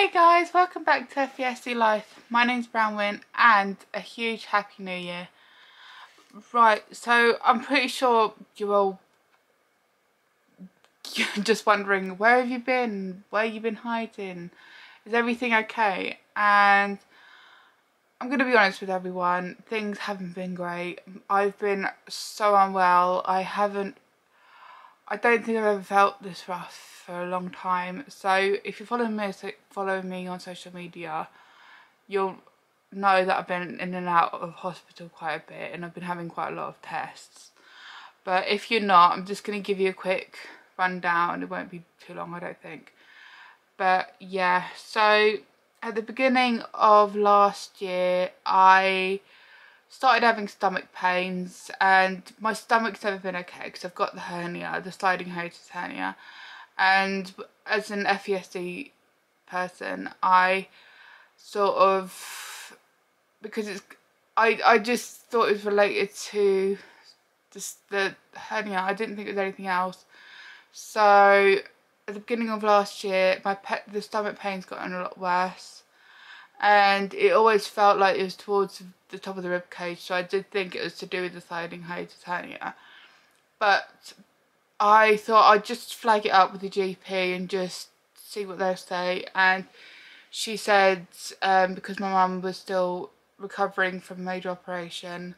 Hey guys, welcome back to FVSD Life. My name's Brownwyn and a huge Happy New Year. Right, so I'm pretty sure you're all just wondering, where have you been? Where have you been hiding? Is everything okay? And I'm going to be honest with everyone, things haven't been great. I've been so unwell. I don't think I've ever felt this rough for a long time. So if you follow me on social media, you'll know that I've been in and out of hospital quite a bit and I've been having quite a lot of tests. But if you're not, I'm just going to give you a quick rundown. It won't be too long, I don't think. But yeah, so at the beginning of last year, I started having stomach pains, and my stomach's never been okay because I've got the hernia, the sliding hiatus hernia. And as an FVSD person, I sort of, because I just thought it was related to just the hernia. I didn't think it was anything else. So at the beginning of last year, the stomach pain's gotten a lot worse, and it always felt like it was towards the top of the rib cage. So I did think it was to do with the sliding hiatus hernia, but I thought I'd just flag it up with the GP and just see what they'll say. And she said because my mum was still recovering from a major operation,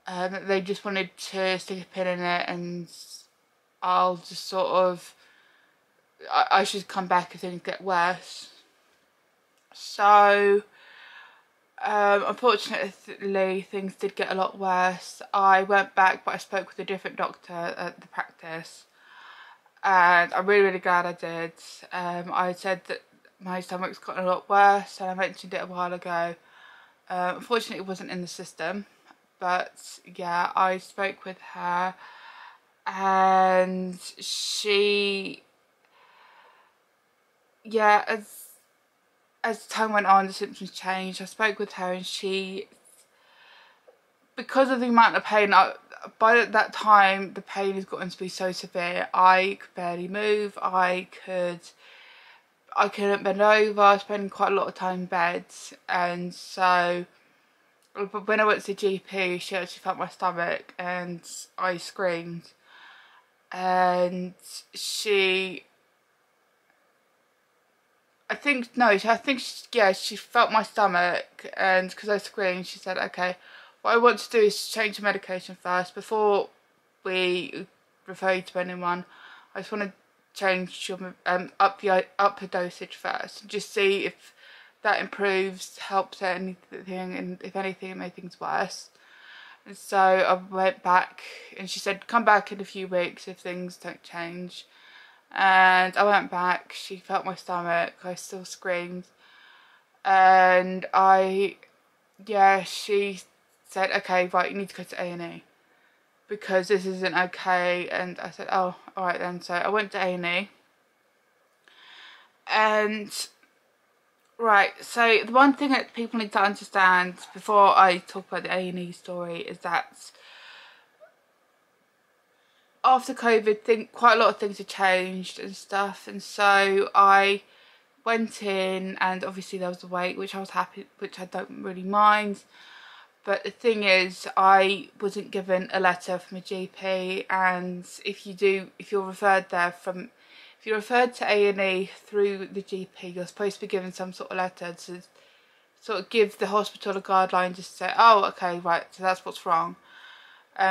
they just wanted to stick a pin in it, and I'll just sort of, I should come back if things get worse. So unfortunately things did get a lot worse. I went back, but I spoke with a different doctor at the practice, and I'm really glad I did. I said that my stomach's gotten a lot worse, and I mentioned it a while ago. Unfortunately it wasn't in the system, but yeah, I spoke with her, and she, yeah, as time went on, the symptoms changed. I spoke with her, and she, because of the amount of pain, by that time the pain has gotten to be so severe, I could barely move. I couldn't bend over. I was spending quite a lot of time in bed, and so when I went to the GP, she actually felt my stomach, and I screamed, and she she felt my stomach, and because I screamed, she said, okay, what I want to do is change the medication first before we refer you to anyone. I just want to change your up the dosage first, and just see if that improves, helps anything, and if anything it made things worse. And so I went back, and she said come back in a few weeks if things don't change. And I went back, she felt my stomach, I still screamed, and she said, okay, right, you need to go to A&E because this isn't okay. And I said, oh, alright then. So I went to A&E, and right, so the one thing that people need to understand before I talk about the A&E story is that after COVID, quite a lot of things have changed and stuff, and so I went in, and obviously there was a wait, which I was happy, which I don't really mind. But the thing is, I wasn't given a letter from a GP, and if you're referred to A&E through the GP, you're supposed to be given some sort of letter to sort of give the hospital a guideline, just to say, oh, okay, right, so that's what's wrong.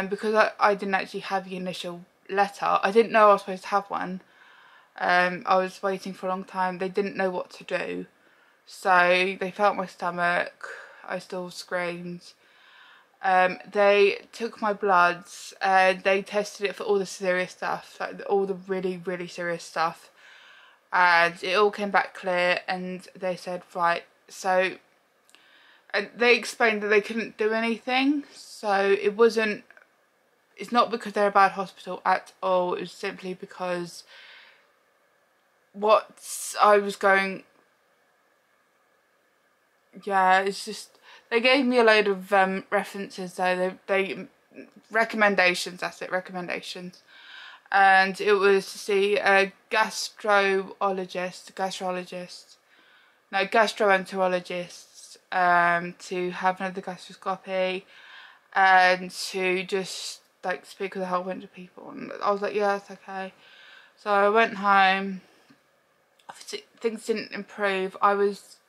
Because I didn't actually have the initial letter, I didn't know I was supposed to have one. I was waiting for a long time. They didn't know what to do, so they felt my stomach. I still screamed. They took my bloods, and they tested it for all the serious stuff, like all the really, really serious stuff, and it all came back clear. And they said, right, so, and they explained that they couldn't do anything, so it's not because they're a bad hospital at all. It was simply because it's just, they gave me a load of references though. They recommendations, that's it, recommendations. And it was to see a gastrologist, no, gastroenterologist, to have another gastroscopy and to just like speak with a whole bunch of people. And I was like, yeah, that's okay. So I went home. Things didn't improve.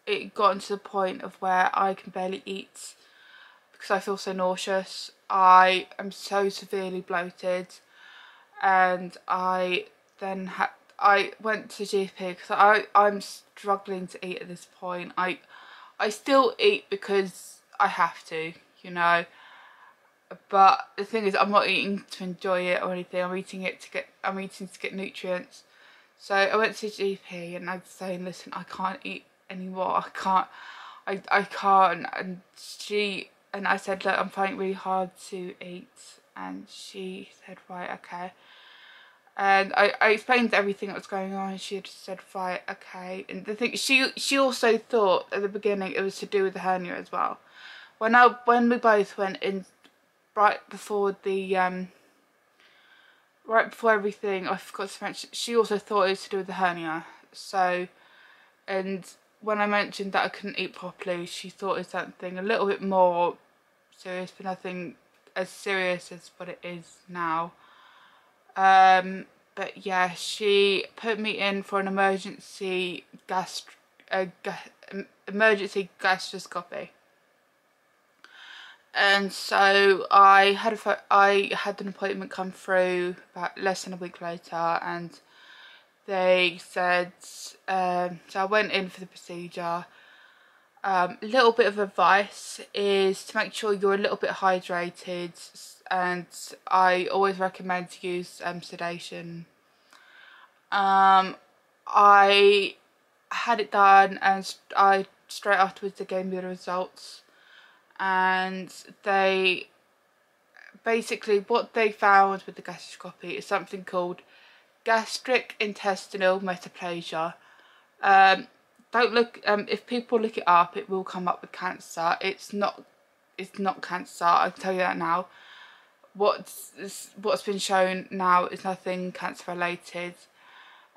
It got to the point of where I can barely eat because I feel so nauseous. I am so severely bloated, and I went to GP because I'm struggling to eat at this point. I still eat because I have to, you know. But the thing is, I'm not eating to enjoy it or anything. I'm eating to get nutrients. So I went to GP and I was saying, listen, I can't eat anymore. I can't. And I said, look, I'm finding it really hard to eat. And she said, right, okay. And I explained everything that was going on, and she just said, right, okay. And the thing, she also thought at the beginning it was to do with the hernia as well. When we both went in right before everything, I forgot to mention, she also thought it was to do with the hernia. So, and when I mentioned that I couldn't eat properly, she thought it was something a little bit more serious, but nothing as serious as what it is now. But yeah, she put me in for an emergency gastroscopy. And so I had an appointment come through about less than a week later, and they said, so I went in for the procedure. A little bit of advice is to make sure you're a little bit hydrated, and I always recommend to use sedation. I had it done, and straight afterwards they gave me the results. And they basically, what they found with the gastroscopy is something called gastric intestinal metaplasia. Don't look, if people look it up, it will come up with cancer. It's not cancer, I can tell you that now. What's been shown now is nothing cancer related.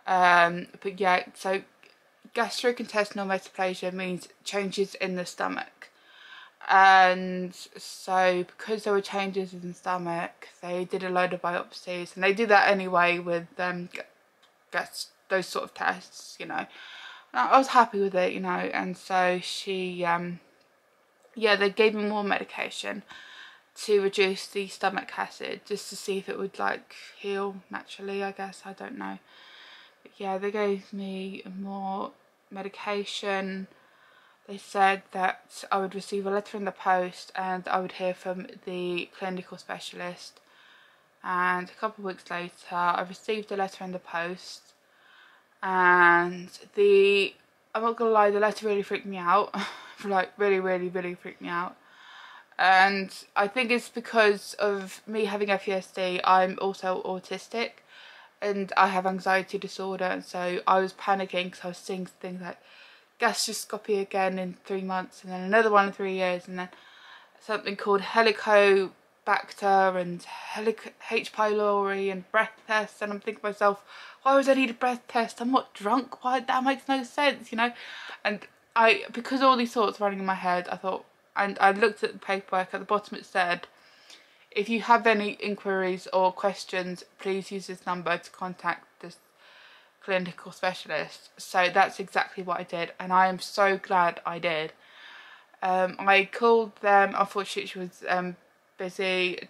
But yeah, so gastric intestinal metaplasia means changes in the stomach. And so because there were changes in the stomach, they did a load of biopsies, and they do that anyway with those sort of tests, you know. And I was happy with it, you know. And so she yeah, they gave me more medication to reduce the stomach acid, just to see if it would like heal naturally, I guess, I don't know. But yeah, they gave me more medication. They said that I would receive a letter in the post, and I would hear from the clinical specialist. And a couple of weeks later, I received a letter in the post, and I'm not gonna lie, the letter really freaked me out. Like really freaked me out. And I think it's because of me having FVSD. I'm also autistic, and I have anxiety disorder, and so I was panicking because I was seeing things like gastroscopy again in 3 months, and then another one in 3 years, and then something called Helicobacter and H. pylori and breath tests. And I'm thinking to myself, why would I need a breath test? I'm not drunk. Why? That makes no sense, you know. And because all these thoughts running in my head, I thought, and I looked at the paperwork. At the bottom it said, if you have any inquiries or questions, please use this number to contact this clinical specialist. So that's exactly what I did, and I am so glad I did. I called them. Unfortunately, she was busy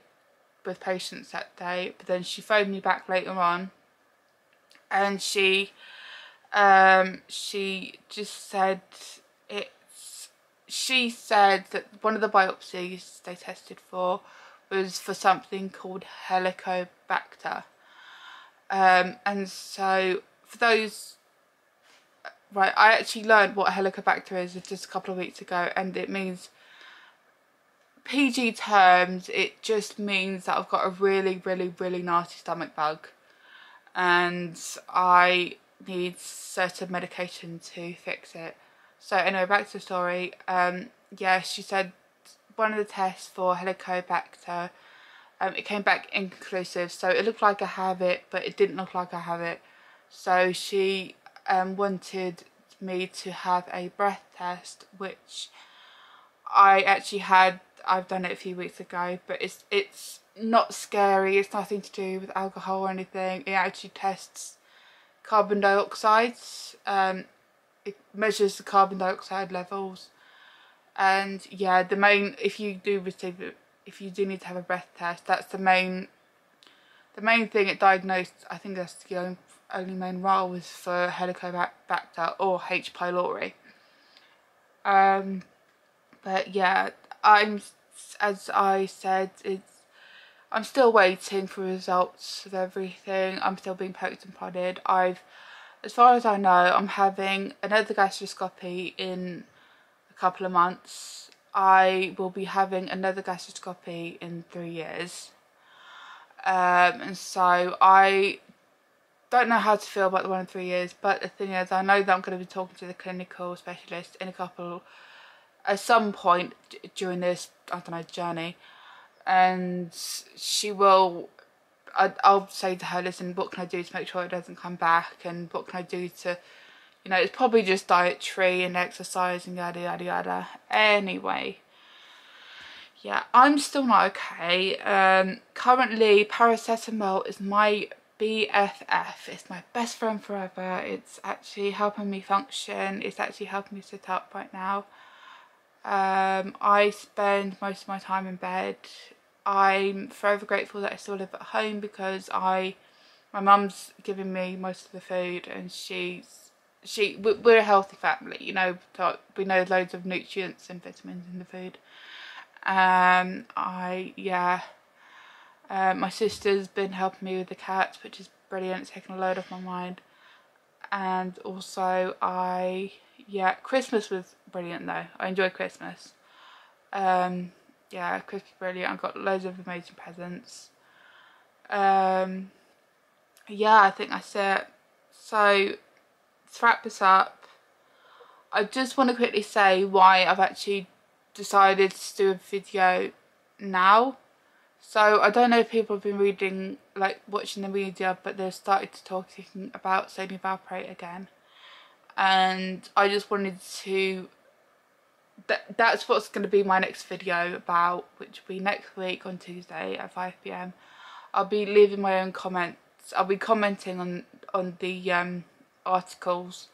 with patients that day, but then she phoned me back later on, and she just said she said that one of the biopsies they tested for was for something called Helicobacter. And so for those, right, I actually learned what Helicobacter is just a couple of weeks ago, and it means, PG terms, it just means that I've got a really nasty stomach bug, and I need certain medication to fix it. So anyway, back to the story. Yeah, she said one of the tests for Helicobacter, it came back inconclusive, so it looked like I have it, but it didn't look like I have it. So she wanted me to have a breath test, which I've done it a few weeks ago, but it's not scary. It's nothing to do with alcohol or anything. It actually tests carbon dioxide. It measures the carbon dioxide levels, and yeah, if you do need to have a breath test, that's the main thing it diagnosed. I think that's the only main role was for Helicobacter or H. pylori. But yeah, as I said, I'm still waiting for results of everything. I'm still being poked and prodded. As far as I know, I'm having another gastroscopy in a couple of months. I will be having another gastroscopy in 3 years. And so I don't know how to feel about the one in 3 years, but the thing is, I know that I'm going to be talking to the clinical specialist at some point during this, I don't know, journey, and she will, I'll say to her, listen, what can I do to make sure it doesn't come back, and what can I do to, you know, it's probably just dietary and exercise and yada yada yada. Anyway, yeah, I'm still not okay. Currently, paracetamol is my BFF. It's my best friend forever. It's actually helping me function. It's actually helping me sit up right now. I spend most of my time in bed. I'm forever grateful that I still live at home because my mum's giving me most of the food, and we're a healthy family, you know. We know loads of nutrients and vitamins in the food. My sister's been helping me with the cats, which is brilliant. It's taken a load off my mind. And also Christmas was brilliant though. I enjoyed Christmas. Christmas was brilliant. I got loads of amazing presents. I think that's it. So to wrap this up, I just want to quickly say why I've actually decided to do a video now. So I don't know if people have been watching the media, but they've started to talking about sodium valproate again, and I just wanted to. That's what's going to be my next video about, which will be next week on Tuesday at 5 PM. I'll be leaving my own comments. I'll be commenting on the articles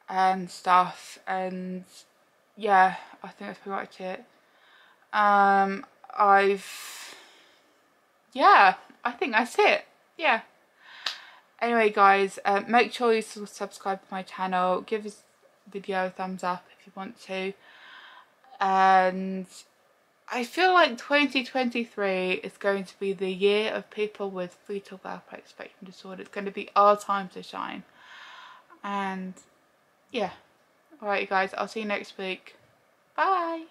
and stuff, and yeah, I think that's pretty much it. I think that's it. Yeah. Anyway, guys, make sure you subscribe to my channel. Give this video a thumbs up if you want to. And I feel like 2023 is going to be the year of people with fetal valproate spectrum disorder. It's going to be our time to shine. And yeah. Alright, guys, I'll see you next week. Bye.